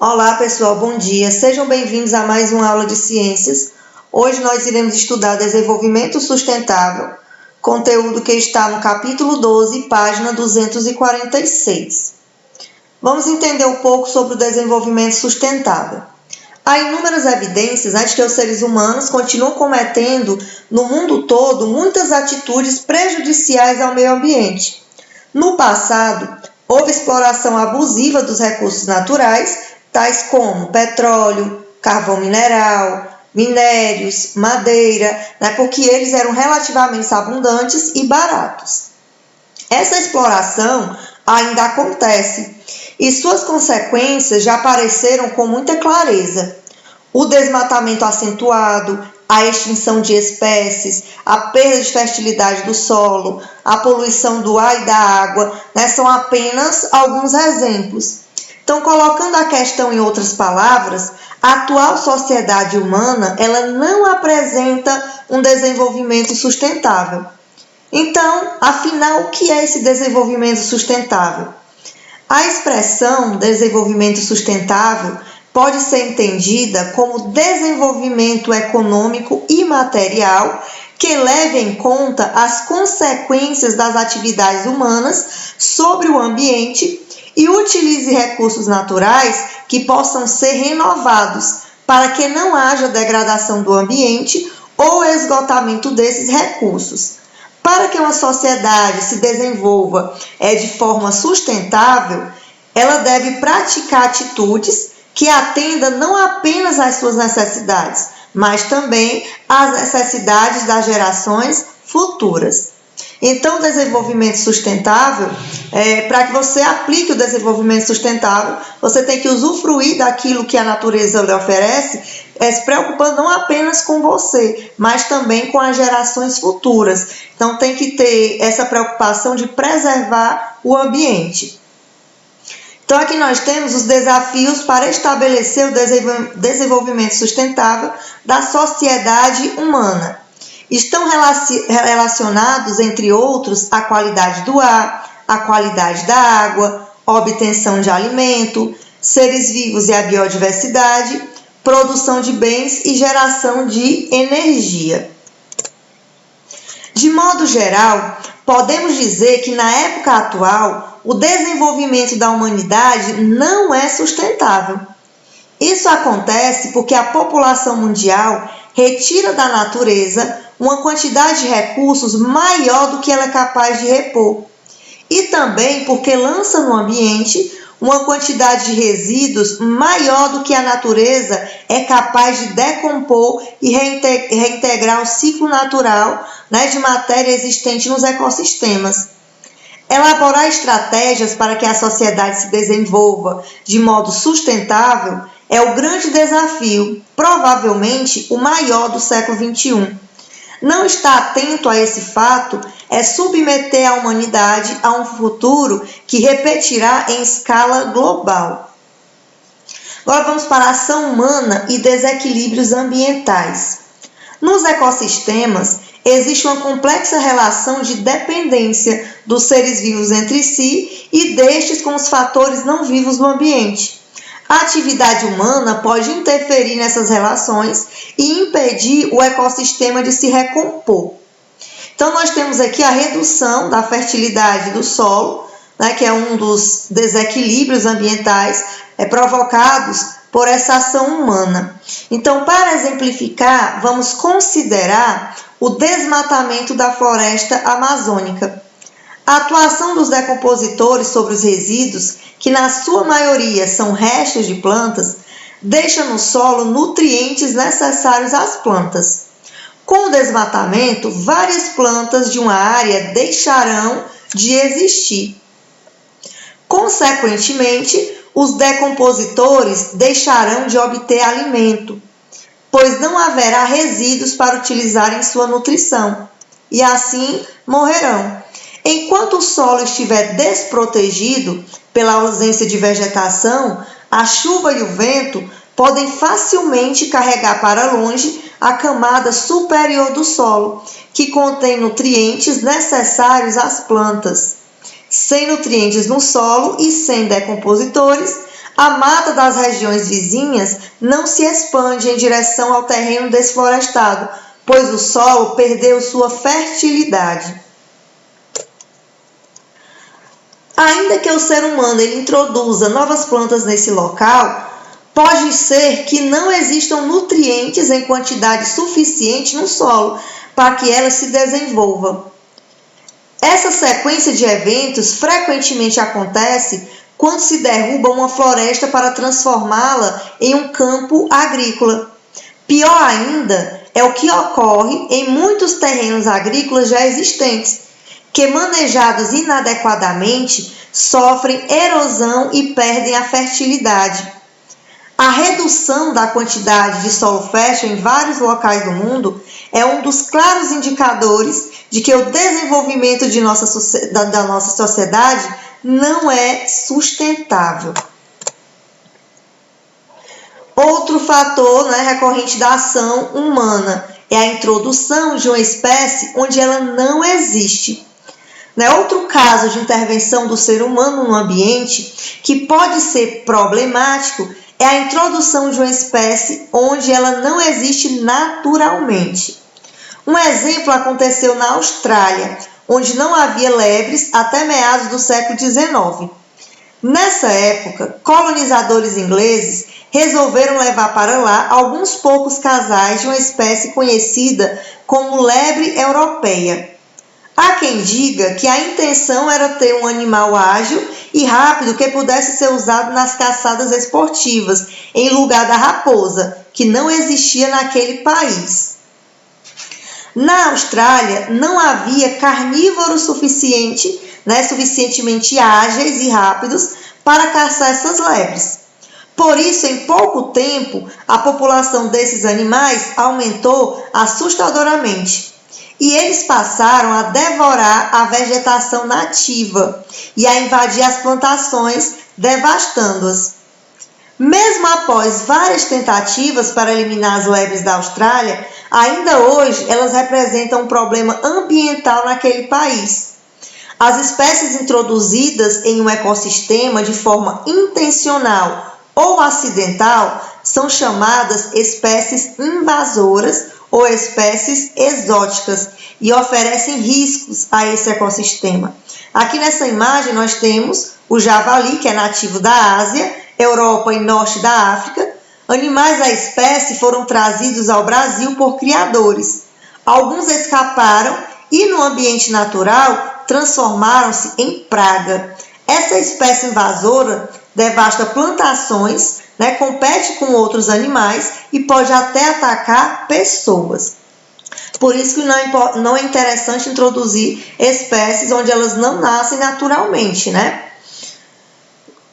Olá pessoal, bom dia, sejam bem-vindos a mais uma aula de ciências. Hoje nós iremos estudar desenvolvimento sustentável, conteúdo que está no capítulo 12, página 246. Vamos entender um pouco sobre o desenvolvimento sustentável. Há inúmeras evidências de que os seres humanos continuam cometendo no mundo todo muitas atitudes prejudiciais ao meio ambiente. No passado, houve exploração abusiva dos recursos naturais, tais como petróleo, carvão mineral, minérios, madeira, porque eles eram relativamente abundantes e baratos. Essa exploração ainda acontece e suas consequências já apareceram com muita clareza. O desmatamento acentuado, a extinção de espécies, a perda de fertilidade do solo, a poluição do ar e da água, são apenas alguns exemplos. Então, colocando a questão em outras palavras, a atual sociedade humana ela não apresenta um desenvolvimento sustentável. Então, afinal, o que é esse desenvolvimento sustentável? A expressão desenvolvimento sustentável pode ser entendida como desenvolvimento econômico e material que leve em conta as consequências das atividades humanas sobre o ambiente e utilize recursos naturais que possam ser renovados para que não haja degradação do ambiente ou esgotamento desses recursos. Para que uma sociedade se desenvolva de forma sustentável, ela deve praticar atitudes que atendam não apenas às suas necessidades, mas também às necessidades das gerações futuras. Então, o desenvolvimento sustentável, para que você aplique o desenvolvimento sustentável, você tem que usufruir daquilo que a natureza lhe oferece, se preocupando não apenas com você, mas também com as gerações futuras. Então, tem que ter essa preocupação de preservar o ambiente. Então, aqui nós temos os desafios para estabelecer o desenvolvimento sustentável da sociedade humana. Estão relacionados, entre outros, a qualidade do ar, a qualidade da água, a obtenção de alimento, seres vivos e a biodiversidade, produção de bens e geração de energia. De modo geral, podemos dizer que na época atual, o desenvolvimento da humanidade não é sustentável. Isso acontece porque a população mundial retira da natureza uma quantidade de recursos maior do que ela é capaz de repor. E também porque lança no ambiente uma quantidade de resíduos maior do que a natureza é capaz de decompor e reintegrar o ciclo natural de matéria existente nos ecossistemas. Elaborar estratégias para que a sociedade se desenvolva de modo sustentável é o grande desafio, provavelmente o maior do século XXI. Não estar atento a esse fato é submeter a humanidade a um futuro que repetirá em escala global. Agora vamos para a ação humana e desequilíbrios ambientais. Nos ecossistemas, existe uma complexa relação de dependência dos seres vivos entre si e destes com os fatores não vivos do ambiente. A atividade humana pode interferir nessas relações e impedir o ecossistema de se recompor. Então, nós temos aqui a redução da fertilidade do solo, que é um dos desequilíbrios ambientais provocados por essa ação humana. Então, para exemplificar, vamos considerar o desmatamento da floresta amazônica. A atuação dos decompositores sobre os resíduos, que na sua maioria são restos de plantas, deixa no solo nutrientes necessários às plantas. Com o desmatamento, várias plantas de uma área deixarão de existir. Consequentemente, os decompositores deixarão de obter alimento, pois não haverá resíduos para utilizar em sua nutrição, e assim morrerão. Enquanto o solo estiver desprotegido pela ausência de vegetação, a chuva e o vento podem facilmente carregar para longe a camada superior do solo, que contém nutrientes necessários às plantas. Sem nutrientes no solo e sem decompositores, A mata das regiões vizinhas não se expande em direção ao terreno desflorestado, pois o solo perdeu sua fertilidade. Ainda que o ser humano introduza novas plantas nesse local, pode ser que não existam nutrientes em quantidade suficiente no solo para que ela se desenvolva. Essa sequência de eventos frequentemente acontece quando se derruba uma floresta para transformá-la em um campo agrícola. Pior ainda é o que ocorre em muitos terrenos agrícolas já existentes, que, manejados inadequadamente, sofrem erosão e perdem a fertilidade. A redução da quantidade de solo fértil em vários locais do mundo é um dos claros indicadores de que o desenvolvimento da nossa sociedade não é sustentável. Outro fator, recorrente da ação humana é a introdução de uma espécie onde ela não existe. Outro caso de intervenção do ser humano no ambiente que pode ser problemático é a introdução de uma espécie onde ela não existe naturalmente. Um exemplo aconteceu na Austrália, onde não havia lebres até meados do século XIX. Nessa época, colonizadores ingleses resolveram levar para lá alguns poucos casais de uma espécie conhecida como lebre europeia. Há quem diga que a intenção era ter um animal ágil e rápido que pudesse ser usado nas caçadas esportivas, em lugar da raposa, que não existia naquele país. Na Austrália, não havia carnívoros suficientemente ágeis e rápidos para caçar essas lebres. Por isso, em pouco tempo, a população desses animais aumentou assustadoramente. E eles passaram a devorar a vegetação nativa e a invadir as plantações, devastando-as. Mesmo após várias tentativas para eliminar as lebres da Austrália, ainda hoje elas representam um problema ambiental naquele país. As espécies introduzidas em um ecossistema de forma intencional ou acidental são chamadas espécies invasoras ou espécies exóticas e oferecem riscos a esse ecossistema. Aqui nessa imagem nós temos o javali, que é nativo da Ásia, Europa e norte da África. Animais da espécie foram trazidos ao Brasil por criadores. Alguns escaparam e no ambiente natural transformaram-se em praga. Essa espécie invasora devasta plantações, compete com outros animais e pode até atacar pessoas. Por isso que não é interessante introduzir espécies onde elas não nascem naturalmente,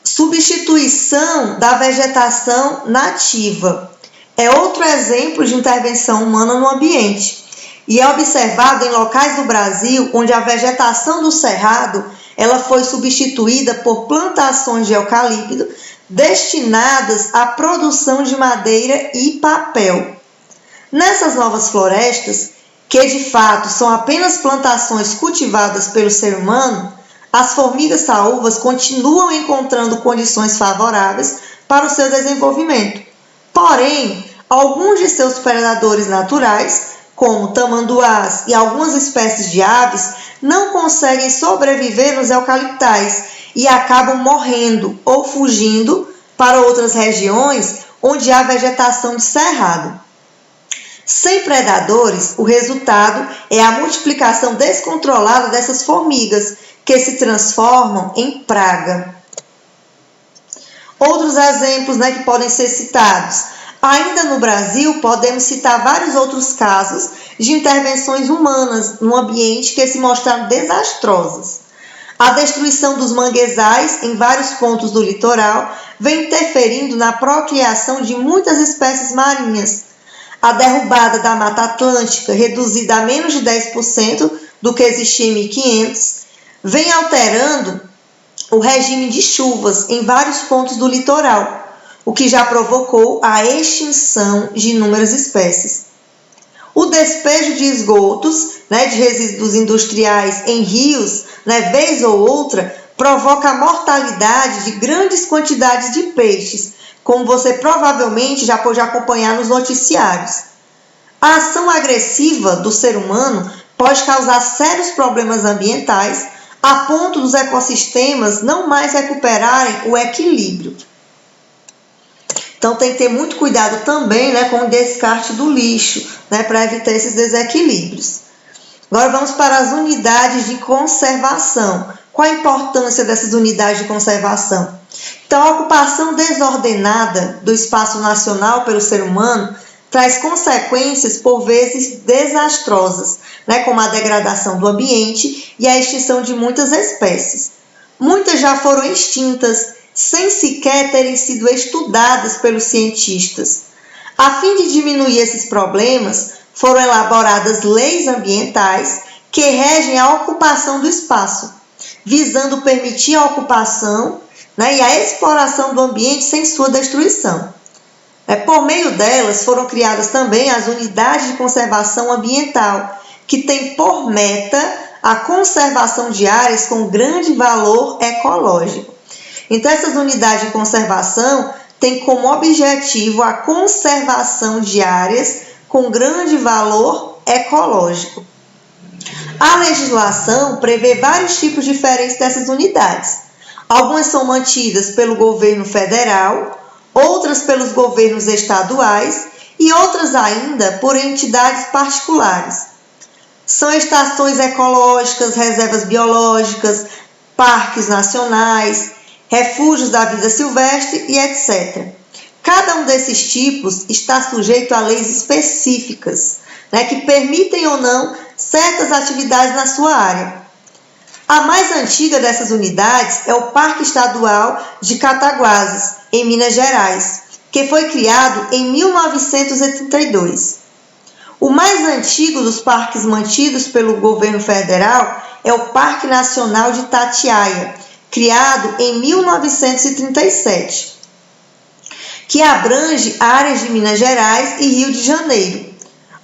Substituição da vegetação nativa é outro exemplo de intervenção humana no ambiente e é observado em locais do Brasil onde a vegetação do cerrado ela foi substituída por plantações de eucalipto destinadas à produção de madeira e papel. Nessas novas florestas, que de fato são apenas plantações cultivadas pelo ser humano, as formigas saúvas continuam encontrando condições favoráveis para o seu desenvolvimento. Porém, alguns de seus predadores naturais, como tamanduás e algumas espécies de aves, não conseguem sobreviver nos eucaliptais e acabam morrendo ou fugindo para outras regiões onde há vegetação de cerrado. Sem predadores, o resultado é a multiplicação descontrolada dessas formigas, que se transformam em praga. Outros exemplos que podem ser citados. Ainda no Brasil, podemos citar vários outros casos de intervenções humanas no ambiente que se mostraram desastrosas. A destruição dos manguezais em vários pontos do litoral vem interferindo na procriação de muitas espécies marinhas. A derrubada da Mata Atlântica, reduzida a menos de 10% do que existia em 1500, vem alterando o regime de chuvas em vários pontos do litoral, o que já provocou a extinção de inúmeras espécies. O despejo de esgotos, de resíduos industriais em rios, vez ou outra, provoca a mortalidade de grandes quantidades de peixes, como você provavelmente já pôde acompanhar nos noticiários. A ação agressiva do ser humano pode causar sérios problemas ambientais, a ponto dos ecossistemas não mais recuperarem o equilíbrio. Então tem que ter muito cuidado também, com o descarte do lixo, para evitar esses desequilíbrios. Agora vamos para as unidades de conservação. Qual a importância dessas unidades de conservação? Então, a ocupação desordenada do espaço nacional pelo ser humano traz consequências, por vezes, desastrosas, como a degradação do ambiente e a extinção de muitas espécies. Muitas já foram extintas, sem sequer terem sido estudadas pelos cientistas. A fim de diminuir esses problemas, foram elaboradas leis ambientais que regem a ocupação do espaço, visando permitir a ocupação e a exploração do ambiente sem sua destruição. Por meio delas, foram criadas também as unidades de conservação ambiental, que têm por meta a conservação de áreas com grande valor ecológico. Então, essas unidades de conservação têm como objetivo a conservação de áreas com grande valor ecológico. A legislação prevê vários tipos diferentes dessas unidades. Algumas são mantidas pelo governo federal, outras pelos governos estaduais e outras ainda por entidades particulares. São estações ecológicas, reservas biológicas, parques nacionais, refúgios da vida silvestre e etc. Cada um desses tipos está sujeito a leis específicas, que permitem ou não certas atividades na sua área. A mais antiga dessas unidades é o Parque Estadual de Cataguases, em Minas Gerais, que foi criado em 1932. O mais antigo dos parques mantidos pelo governo federal é o Parque Nacional de Itatiaia, criado em 1937, que abrange áreas de Minas Gerais e Rio de Janeiro.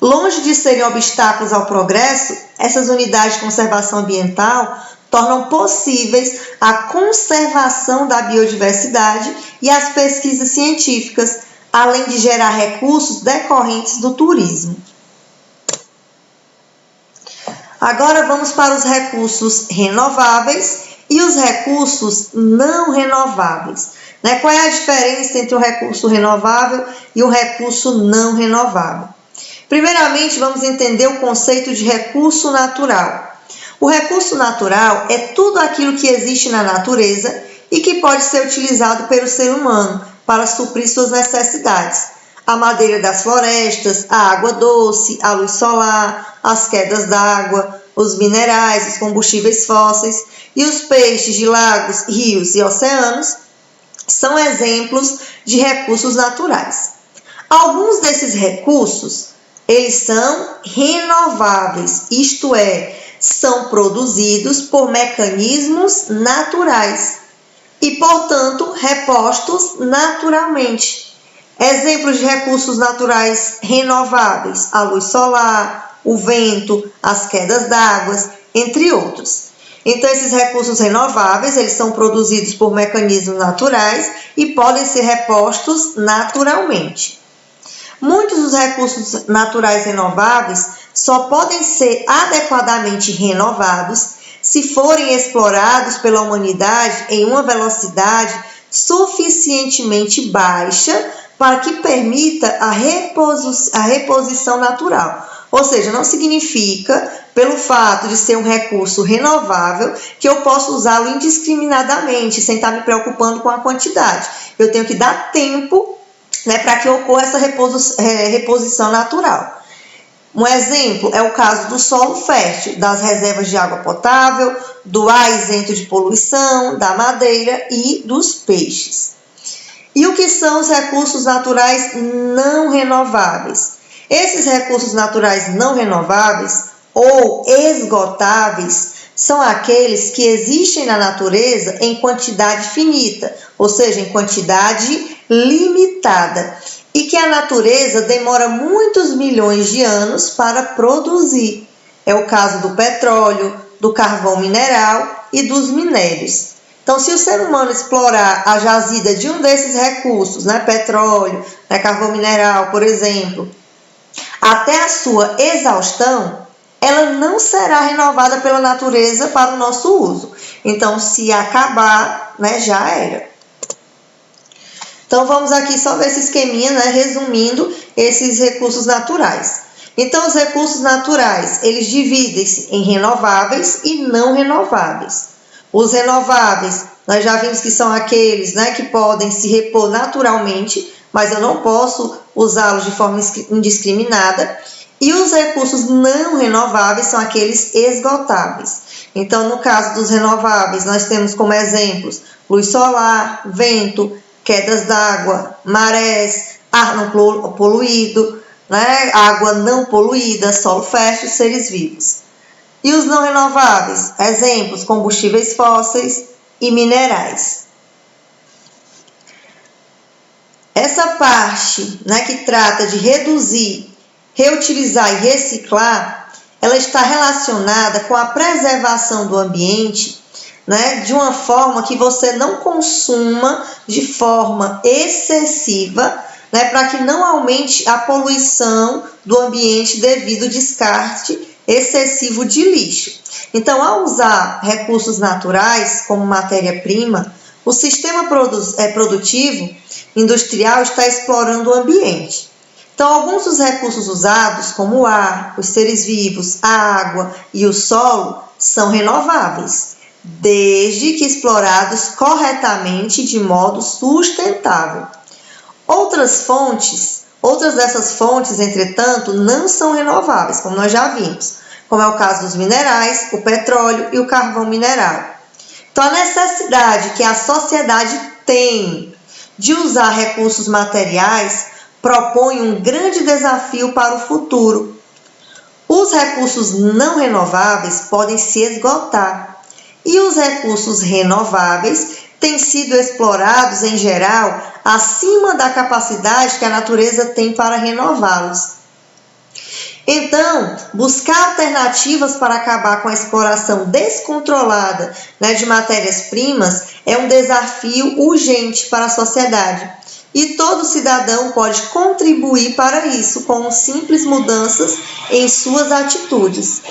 Longe de serem obstáculos ao progresso, essas unidades de conservação ambiental tornam possíveis a conservação da biodiversidade e as pesquisas científicas, além de gerar recursos decorrentes do turismo. Agora vamos para os recursos renováveis e os recursos não renováveis. Qual é a diferença entre um recurso renovável e um recurso não renovável? Primeiramente, vamos entender o conceito de recurso natural. O recurso natural é tudo aquilo que existe na natureza e que pode ser utilizado pelo ser humano para suprir suas necessidades. A madeira das florestas, a água doce, a luz solar, as quedas d'água, os minerais, os combustíveis fósseis e os peixes de lagos, rios e oceanos são exemplos de recursos naturais. Alguns desses recursos, eles são renováveis, isto é, são produzidos por mecanismos naturais e, portanto, repostos naturalmente. Exemplos de recursos naturais renováveis: a luz solar, o vento, as quedas d'água, entre outros. Então, esses recursos renováveis, eles são produzidos por mecanismos naturais e podem ser repostos naturalmente. Muitos dos recursos naturais renováveis só podem ser adequadamente renovados se forem explorados pela humanidade em uma velocidade suficientemente baixa para que permita a reposição natural. Ou seja, não significa, pelo fato de ser um recurso renovável, que eu posso usá-lo indiscriminadamente, sem estar me preocupando com a quantidade. Eu tenho que dar tempo para que ocorra essa reposição natural. Um exemplo é o caso do solo fértil, das reservas de água potável, do ar isento de poluição, da madeira e dos peixes. E o que são os recursos naturais não renováveis? Esses recursos naturais não renováveis ou esgotáveis são aqueles que existem na natureza em quantidade finita, ou seja, em quantidade limitada, e que a natureza demora muitos milhões de anos para produzir. É o caso do petróleo, do carvão mineral e dos minérios. Então, se o ser humano explorar a jazida de um desses recursos, né, petróleo, né, carvão mineral, por exemplo, até a sua exaustão, ela não será renovada pela natureza para o nosso uso. Então, se acabar, né, já era. Então, vamos aqui só ver esse esqueminha, né, resumindo esses recursos naturais. Então, os recursos naturais, eles dividem-se em renováveis e não renováveis. Os renováveis, nós já vimos que são aqueles, né, que podem se repor naturalmente, mas eu não posso usá-los de forma indiscriminada. E os recursos não renováveis são aqueles esgotáveis. Então, no caso dos renováveis, nós temos como exemplos luz solar, vento, quedas d'água, marés, ar não poluído, né, água não poluída, solo fértil, seres vivos. E os não renováveis, exemplos, combustíveis fósseis e minerais. Essa parte, né, que trata de reduzir, reutilizar e reciclar, ela está relacionada com a preservação do ambiente, né, de uma forma que você não consuma de forma excessiva, né, para que não aumente a poluição do ambiente devido ao descarte excessivo de lixo. Então, ao usar recursos naturais como matéria-prima, o sistema produtivo industrial está explorando o ambiente. Então, alguns dos recursos usados, como o ar, os seres vivos, a água e o solo, são renováveis, desde que explorados corretamente de modo sustentável. Outras dessas fontes, entretanto, não são renováveis, como nós já vimos, como é o caso dos minerais, o petróleo e o carvão mineral. Então, a necessidade que a sociedade tem de usar recursos materiais propõe um grande desafio para o futuro. Os recursos não renováveis podem se esgotar e os recursos renováveis têm sido explorados, em geral, acima da capacidade que a natureza tem para renová-los. Então, buscar alternativas para acabar com a exploração descontrolada, né, de matérias-primas é um desafio urgente para a sociedade. E todo cidadão pode contribuir para isso com simples mudanças em suas atitudes.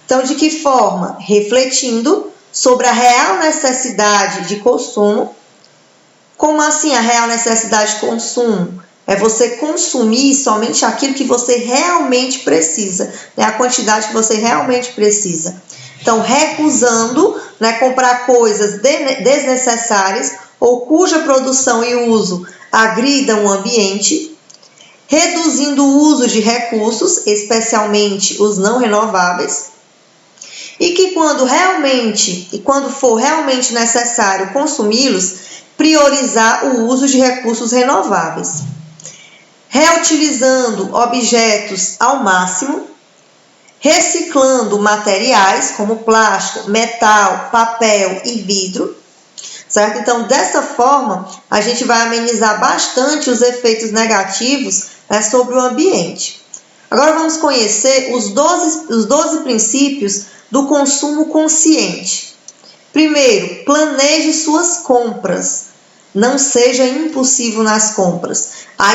Então, de que forma? Refletindo sobre a real necessidade de consumo. Como assim a real necessidade de consumo? É você consumir somente aquilo que você realmente precisa, né? A quantidade que você realmente precisa. Então, recusando, né, comprar coisas desnecessárias ou cuja produção e uso agridam o ambiente, reduzindo o uso de recursos, especialmente os não renováveis, e que quando for realmente necessário consumi-los, priorizar o uso de recursos renováveis. Reutilizando objetos ao máximo, reciclando materiais como plástico, metal, papel e vidro, certo? Então, dessa forma, a gente vai amenizar bastante os efeitos negativos, né, sobre o ambiente. Agora vamos conhecer os 12 princípios do consumo consciente. Primeiro, planeje suas compras. Não seja impulsivo nas compras. A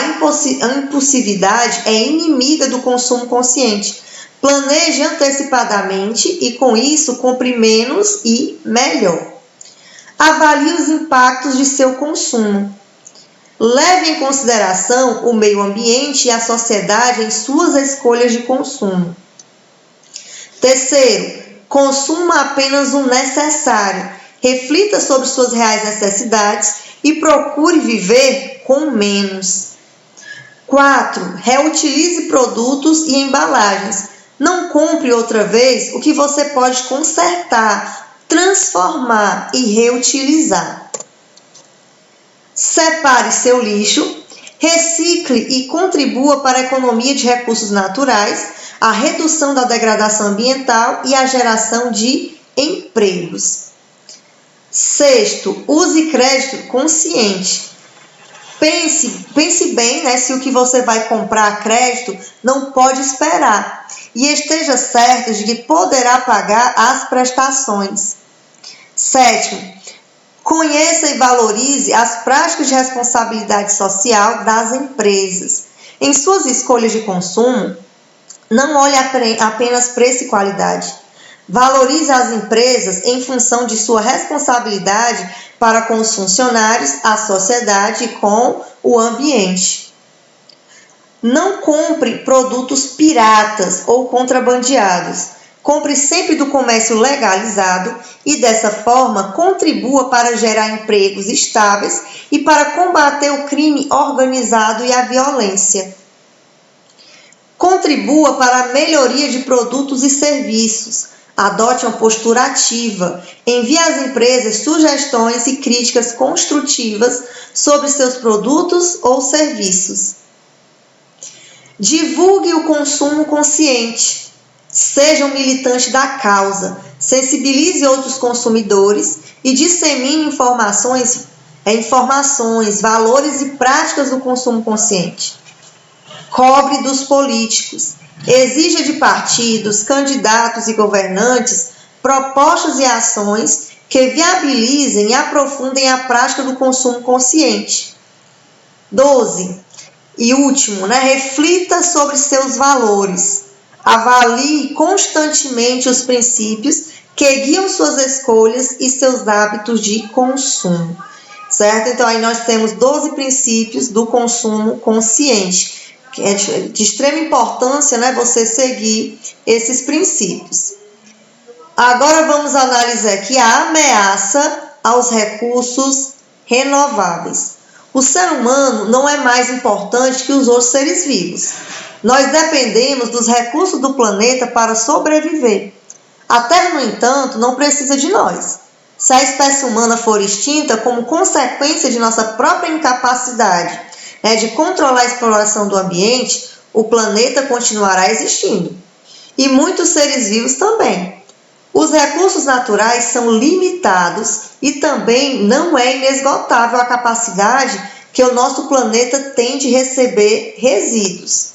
impulsividade é inimiga do consumo consciente. Planeje antecipadamente e, com isso, compre menos e melhor. Avalie os impactos de seu consumo. Leve em consideração o meio ambiente e a sociedade em suas escolhas de consumo. Terceiro, consuma apenas o necessário. Reflita sobre suas reais necessidades e procure viver com menos. 4. Reutilize produtos e embalagens. Não compre outra vez o que você pode consertar, transformar e reutilizar. Separe seu lixo, recicle e contribua para a economia de recursos naturais, a redução da degradação ambiental e a geração de empregos. Sexto, use crédito consciente. Pense bem, né, se o que você vai comprar a crédito não pode esperar e esteja certo de que poderá pagar as prestações. Sétimo, Conheça e valorize as práticas de responsabilidade social das empresas. Em suas escolhas de consumo, não olhe apenas preço e qualidade. Valorize as empresas em função de sua responsabilidade para com os funcionários, a sociedade e com o ambiente. Não compre produtos piratas ou contrabandeados. Compre sempre do comércio legalizado e, dessa forma, contribua para gerar empregos estáveis e para combater o crime organizado e a violência. Contribua para a melhoria de produtos e serviços. Adote uma postura ativa. Envie às empresas sugestões e críticas construtivas sobre seus produtos ou serviços. Divulgue o consumo consciente. Seja um militante da causa. Sensibilize outros consumidores e dissemine informações, valores e práticas do consumo consciente. Cobre dos políticos. Exija de partidos, candidatos e governantes propostas e ações que viabilizem e aprofundem a prática do consumo consciente. 12. E último, reflita sobre seus valores. Avalie constantemente os princípios que guiam suas escolhas e seus hábitos de consumo. Certo? Então, aí nós temos 12 princípios do consumo consciente. Que é de extrema importância, você seguir esses princípios. Agora vamos analisar aqui a ameaça aos recursos renováveis. O ser humano não é mais importante que os outros seres vivos. Nós dependemos dos recursos do planeta para sobreviver. A Terra, no entanto, não precisa de nós. Se a espécie humana for extinta como consequência de nossa própria incapacidade de controlar a exploração do ambiente, o planeta continuará existindo. E muitos seres vivos também. Os recursos naturais são limitados e também não é inesgotável a capacidade que o nosso planeta tem de receber resíduos.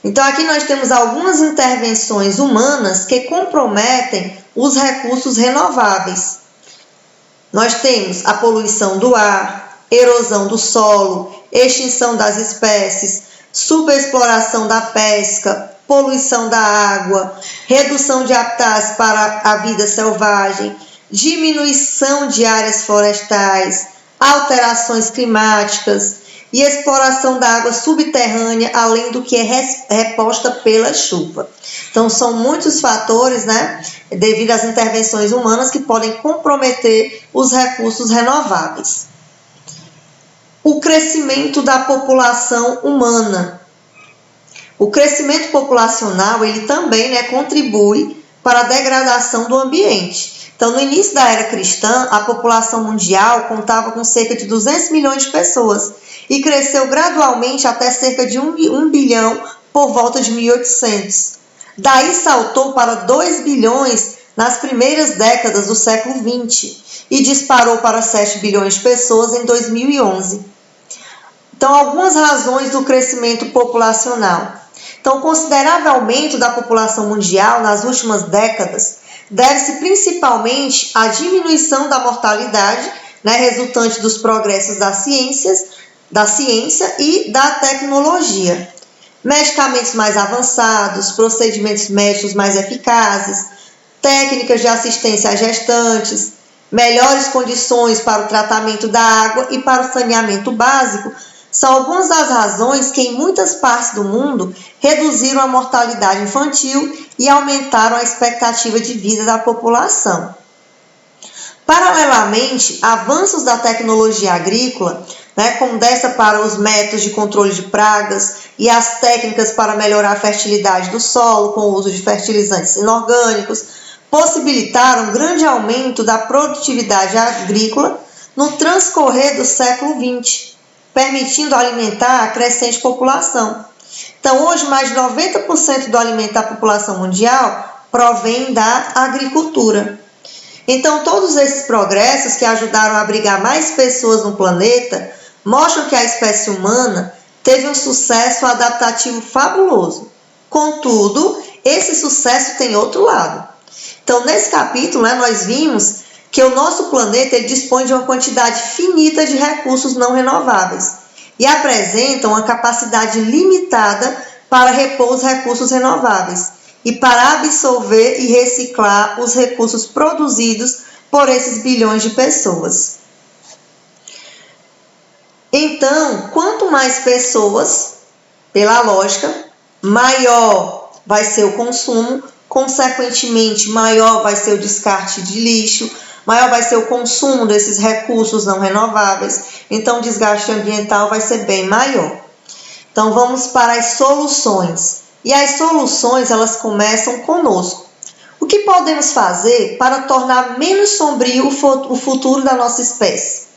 Então, aqui nós temos algumas intervenções humanas que comprometem os recursos renováveis. Nós temos a poluição do ar, erosão do solo, extinção das espécies, superexploração da pesca, poluição da água, redução de habitats para a vida selvagem, diminuição de áreas florestais, alterações climáticas e exploração da água subterrânea, além do que é reposta pela chuva. Então, são muitos fatores, devido às intervenções humanas, que podem comprometer os recursos renováveis. O crescimento da população humana. O crescimento populacional, ele também contribui para a degradação do ambiente. Então, no início da era cristã, a população mundial contava com cerca de 200 milhões de pessoas e cresceu gradualmente até cerca de 1 bilhão por volta de 1800. Daí saltou para 2 bilhões nas primeiras décadas do século XX e disparou para 7 bilhões de pessoas em 2011. Então, algumas razões do crescimento populacional. Então, o considerável aumento da população mundial nas últimas décadas deve-se principalmente à diminuição da mortalidade, resultante dos progressos da ciência e da tecnologia. Medicamentos mais avançados, procedimentos médicos mais eficazes, técnicas de assistência a gestantes, melhores condições para o tratamento da água e para o saneamento básico, são algumas das razões que em muitas partes do mundo reduziram a mortalidade infantil e aumentaram a expectativa de vida da população. Paralelamente, avanços da tecnologia agrícola, como dessa para os métodos de controle de pragas e as técnicas para melhorar a fertilidade do solo com o uso de fertilizantes inorgânicos, possibilitaram um grande aumento da produtividade agrícola no transcorrer do século XX. Permitindo alimentar a crescente população. Então, hoje, mais de 90% do alimento da população mundial provém da agricultura. Então, todos esses progressos que ajudaram a abrigar mais pessoas no planeta mostram que a espécie humana teve um sucesso adaptativo fabuloso. Contudo, esse sucesso tem outro lado. Então, nesse capítulo, nós vimos que o nosso planeta ele dispõe de uma quantidade finita de recursos não renováveis e apresenta uma capacidade limitada para repor os recursos renováveis e para absorver e reciclar os recursos produzidos por esses bilhões de pessoas. Então, quanto mais pessoas, pela lógica, maior vai ser o consumo, consequentemente, maior vai ser o descarte de lixo, maior vai ser o consumo desses recursos não renováveis, então o desgaste ambiental vai ser bem maior. Então, vamos para as soluções. E as soluções, elas começam conosco. O que podemos fazer para tornar menos sombrio o futuro da nossa espécie?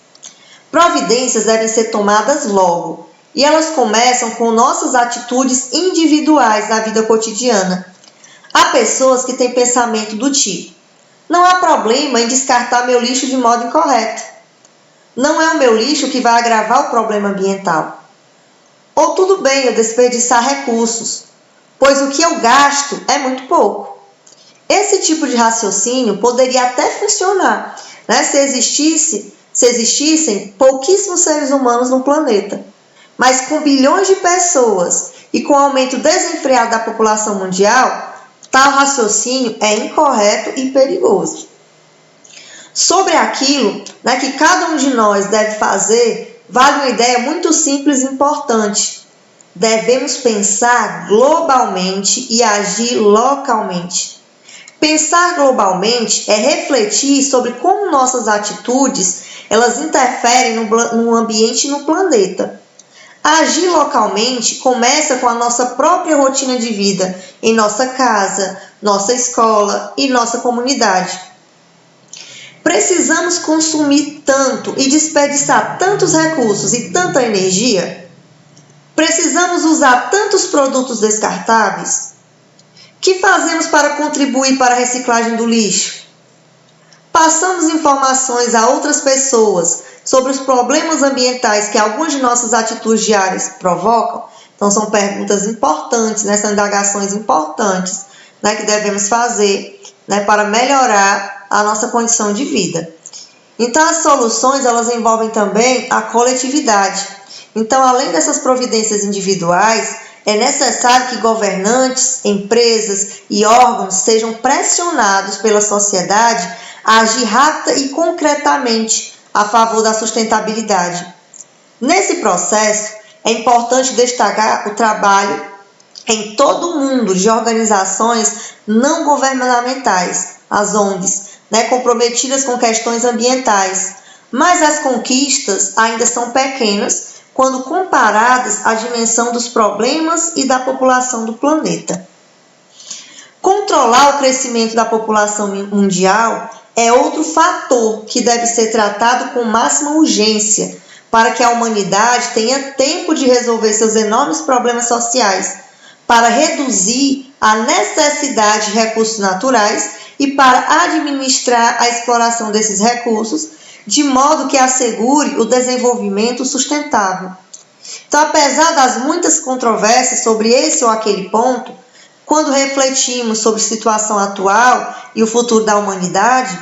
Providências devem ser tomadas logo, e elas começam com nossas atitudes individuais na vida cotidiana. Há pessoas que têm pensamento do tipo: não há problema em descartar meu lixo de modo incorreto. Não é o meu lixo que vai agravar o problema ambiental. Ou tudo bem eu desperdiçar recursos, pois o que eu gasto é muito pouco. Esse tipo de raciocínio poderia até funcionar, né, se existissem pouquíssimos seres humanos no planeta. Mas com bilhões de pessoas e com o aumento desenfreado da população mundial, tal raciocínio é incorreto e perigoso. Sobre aquilo, né, que cada um de nós deve fazer, vale uma ideia muito simples e importante. Devemos pensar globalmente e agir localmente. Pensar globalmente é refletir sobre como nossas atitudes elas interferem no ambiente e no planeta. Agir localmente começa com a nossa própria rotina de vida, em nossa casa, nossa escola e nossa comunidade. Precisamos consumir tanto e desperdiçar tantos recursos e tanta energia? Precisamos usar tantos produtos descartáveis? O que fazemos para contribuir para a reciclagem do lixo? Passamos informações a outras pessoas sobre os problemas ambientais que algumas de nossas atitudes diárias provocam? Então, são perguntas importantes, né? São indagações importantes, né, que devemos fazer, né, para melhorar a nossa condição de vida. Então, as soluções elas envolvem também a coletividade. Então, além dessas providências individuais, é necessário que governantes, empresas e órgãos sejam pressionados pela sociedade a agir rápida e concretamente a favor da sustentabilidade. Nesse processo, é importante destacar o trabalho em todo o mundo de organizações não governamentais, as ONGs, né, comprometidas com questões ambientais, mas as conquistas ainda são pequenas quando comparadas à dimensão dos problemas e da população do planeta. Controlar o crescimento da população mundial é outro fator que deve ser tratado com máxima urgência para que a humanidade tenha tempo de resolver seus enormes problemas sociais, para reduzir a necessidade de recursos naturais e para administrar a exploração desses recursos de modo que assegure o desenvolvimento sustentável. Então, apesar das muitas controvérsias sobre esse ou aquele ponto, quando refletimos sobre a situação atual e o futuro da humanidade,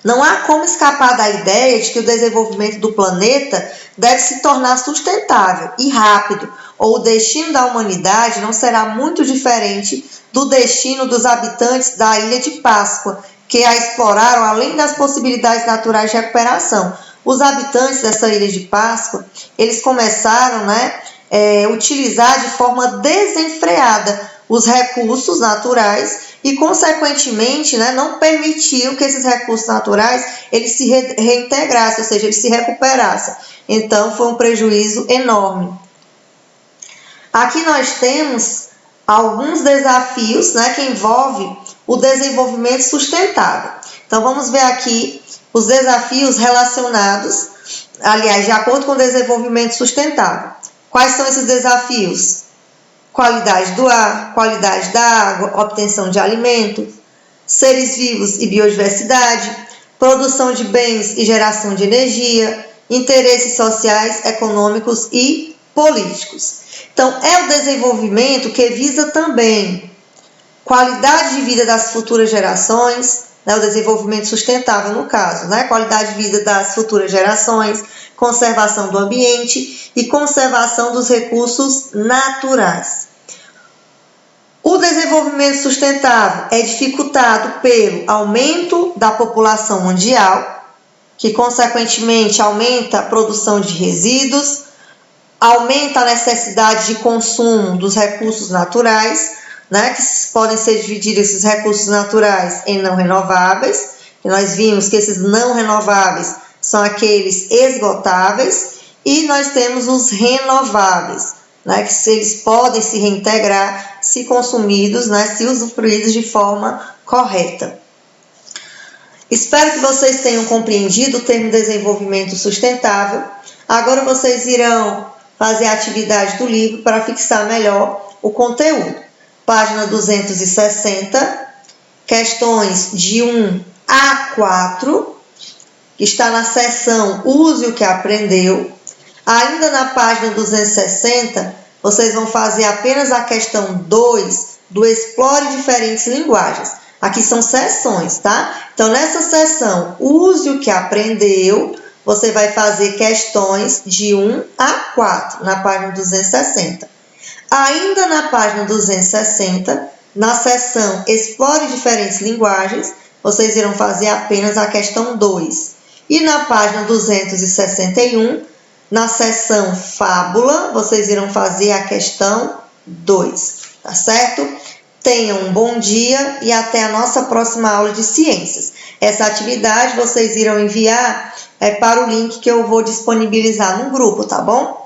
não há como escapar da ideia de que o desenvolvimento do planeta deve se tornar sustentável e rápido, ou o destino da humanidade não será muito diferente do destino dos habitantes da Ilha de Páscoa, que a exploraram além das possibilidades naturais de recuperação. Os habitantes dessa Ilha de Páscoa, eles começaram a utilizar de forma desenfreada os recursos naturais e, consequentemente, não permitiam que esses recursos naturais eles se reintegrassem, ou seja, eles se recuperassem. Então, foi um prejuízo enorme. Aqui nós temos alguns desafios que envolvem o desenvolvimento sustentável. Então, vamos ver aqui os desafios relacionados, aliás, de acordo com o desenvolvimento sustentável. Quais são esses desafios? Qualidade do ar, qualidade da água, obtenção de alimentos, seres vivos e biodiversidade, produção de bens e geração de energia, interesses sociais, econômicos e políticos. Então, é o desenvolvimento que visa também qualidade de vida das futuras gerações, né, o desenvolvimento sustentável no caso, né, qualidade de vida das futuras gerações, conservação do ambiente e conservação dos recursos naturais. O desenvolvimento sustentável é dificultado pelo aumento da população mundial, que consequentemente aumenta a produção de resíduos, aumenta a necessidade de consumo dos recursos naturais, né, que podem ser divididos esses recursos naturais em não renováveis, que nós vimos que esses não renováveis são aqueles esgotáveis, e nós temos os renováveis, né, que eles podem se reintegrar se consumidos, né, se usufruídos de forma correta. Espero que vocês tenham compreendido o termo desenvolvimento sustentável. Agora vocês irão fazer a atividade do livro para fixar melhor o conteúdo. Página 260, questões de 1 a 4, que está na seção Use o que aprendeu. Ainda na página 260, vocês vão fazer apenas a questão 2 do Explore diferentes linguagens. Aqui são seções, tá? Então, nessa seção Use o que aprendeu, você vai fazer questões de 1 a 4, na página 260. Ainda na página 260, na seção Explore diferentes linguagens, vocês irão fazer apenas a questão 2. E na página 261, na seção Fábula, vocês irão fazer a questão 2, tá certo? Tenham um bom dia e até a nossa próxima aula de ciências. Essa atividade vocês irão enviar para o link que eu vou disponibilizar no grupo, tá bom?